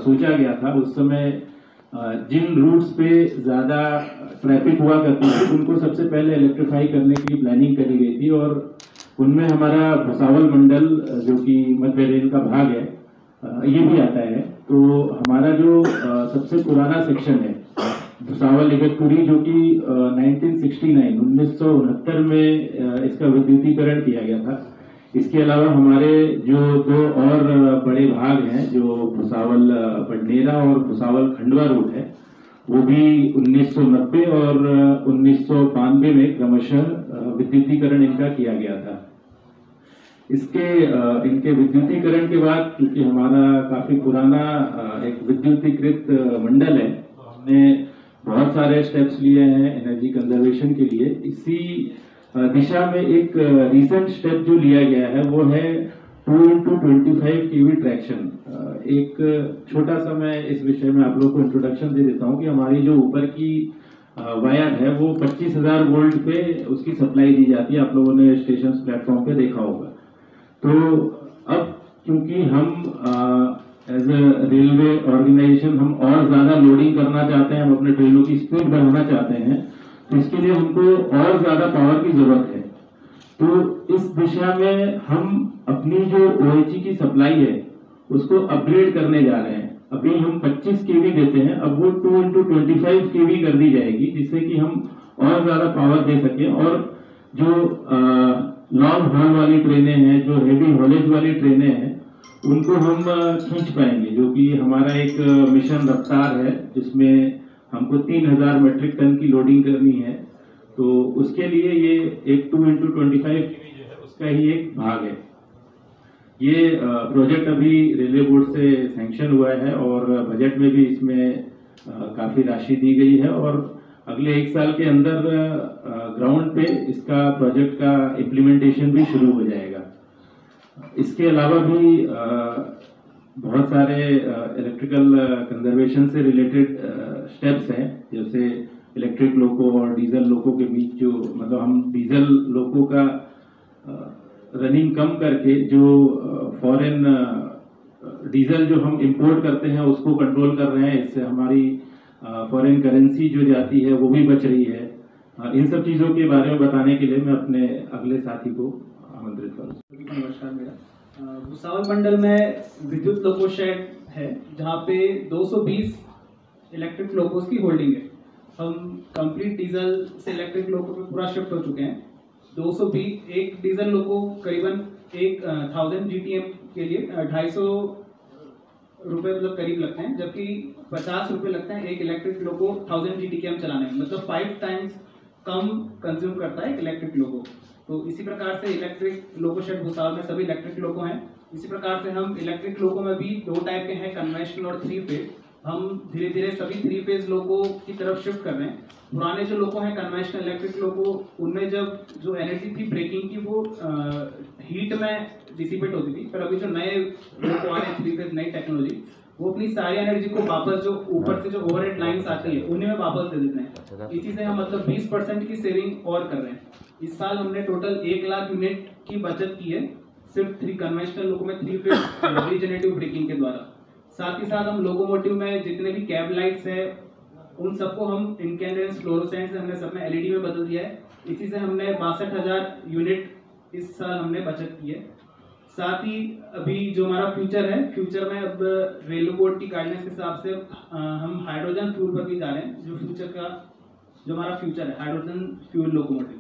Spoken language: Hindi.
सोचा गया था उस समय जिन रूट्स पे ज़्यादा ट्रैफिक हुआ करती थी उनको सबसे पहले इलेक्ट्रीफाई करने की प्लानिंग करी गई थी और उनमें हमारा भुसावल मंडल जो कि मध्य रेल का भाग है ये भी आता है। तो हमारा जो सबसे पुराना सेक्शन है भुसावल इगतपुरी जो कि 1969 में इसका विद्युतीकरण किया गया था। इसके अलावा हमारे जो दो और बड़े भाग हैं जो भुसावल बडनेरा और भुसावल खंडवा रूट है वो भी 1990 और 1992 में क्रमशः विद्युतीकरण इनका किया गया था। इनके विद्युतीकरण के बाद क्योंकि हमारा काफी पुराना एक विद्युतीकृत मंडल है तो हमने बहुत सारे स्टेप्स लिए हैं एनर्जी कंजर्वेशन के लिए। इसी दिशा में एक रिसेंट स्टेप जो लिया गया है वो है 2x25 kV ट्रैक्शन। एक छोटा सा मैं इस विषय में आप लोगों को इंट्रोडक्शन दे देता हूं कि हमारी जो ऊपर की वायर है वो 25,000 वोल्ट पे उसकी सप्लाई दी जाती है। आप लोगों ने स्टेशन प्लेटफॉर्म पे देखा होगा। तो अब क्योंकि हम एज ए रेलवे ऑर्गेनाइजेशन हम और ज्यादा लोडिंग करना चाहते हैं, हम अपने ट्रेनों की स्पीड बढ़ाना चाहते हैं तो इसके लिए हमको और ज्यादा पावर की जरूरत है। तो इस दिशा में हम अपनी जो OHE की सप्लाई है उसको अपग्रेड करने जा रहे हैं। अभी हम 25 kV देते हैं, अब वो 2x25 kV कर दी जाएगी जिससे कि हम और ज्यादा पावर दे सकें और जो लॉन्ग हॉल वाली ट्रेनें हैं, जो हेवी हॉलेज वाली ट्रेनें हैं उनको हम खींच पाएंगे, जो कि हमारा एक मिशन रफ्तार है जिसमें हमको 3000 मेट्रिक टन की लोडिंग करनी है। तो उसके लिए ये एक 2x25 kV जो है उसका ही एक भाग है। ये प्रोजेक्ट अभी रेलवे बोर्ड से सैंक्शन हुआ है और बजट में भी इसमें काफी राशि दी गई है और अगले 1 साल के अंदर ग्राउंड पे इसका प्रोजेक्ट का इम्प्लीमेंटेशन भी शुरू हो जाएगा। इसके अलावा भी बहुत सारे इलेक्ट्रिकल कंजर्वेशन से रिलेटेड स्टेप्स हैं, जैसे इलेक्ट्रिक लोको और डीजल लोको के बीच जो मतलब हम डीजल लोको का रनिंग कम करके जो फॉरेन डीजल जो हम इंपोर्ट करते हैं उसको कंट्रोल कर रहे हैं। इससे हमारी फॉरेन करेंसी जो जाती है वो भी बच रही है। इन सब चीज़ों के बारे में बताने के लिए मैं अपने अगले साथी को आमंत्रित करूँ। नमस्कार, मेरा भुसावल मंडल में विद्युत लोको शेड है जहाँ पे 220 इलेक्ट्रिक लोकोस की होल्डिंग है। हम कंप्लीट डीजल से इलेक्ट्रिक लोको पे पूरा शिफ्ट हो चुके हैं। 220 एक डीजल लोको करीबन 1000 GTM के लिए 250 रुपये मतलब करीब लगते हैं, जबकि 50 रुपये लगते हैं एक इलेक्ट्रिक लोको 1000 GTM चलाने में, मतलब 5 टाइम्स कम कंज्यूम करता है एक इलेक्ट्रिक लोको। तो इसी प्रकार से इलेक्ट्रिक लोको शेड भुसावल में सभी इलेक्ट्रिक लोको हैं। इसी प्रकार से हम इलेक्ट्रिक लोको में भी 2 टाइप के हैं, कन्वेंशनल और 3 फेज। हम धीरे धीरे सभी 3 फेज लोको की तरफ शिफ्ट कर रहे हैं। पुराने जो लोको हैं कन्वेंशनल इलेक्ट्रिक लोको, उनमें जब जो एनर्जी थी ब्रेकिंग की वो हीट में डिसिपेट होती थी, पर अभी जो नए लोको आ रहे हैं 3 फेज नई टेक्नोलॉजी, वो अपनी सारी एनर्जी को वापस जो ऊपर से जो ओवरहेड लाइंस आती है उन्हीं में वापस दे देते हैं। इसी से हम मतलब 20% की सेविंग और कर रहे हैं। इस साल हमने टोटल 1 लाख यूनिट की बचत की है सिर्फ 3 कन्वेंशनल लोको में 3 फेज रीजनरेटिव ब्रेकिंग के द्वारा। साथ ही साथ हम लोकोमोटिव में जितने भी कैब लाइट्स है उन सबको हम इनकैंडेंस फ्लोरोसेंट से हमने सब में LED में बदल दिया है। इसी से हमने 62,000 यूनिट इस साल हमने बचत की है। साथ ही अभी जो हमारा फ्यूचर है, फ्यूचर में अब रेलवे बोर्ड की गाइडलाइंस के हिसाब से हम हाइड्रोजन फ्यूल पर भी जा रहे हैं। जो फ्यूचर का जो हमारा फ्यूचर है हाइड्रोजन फ्यूल लोकोमोटिव।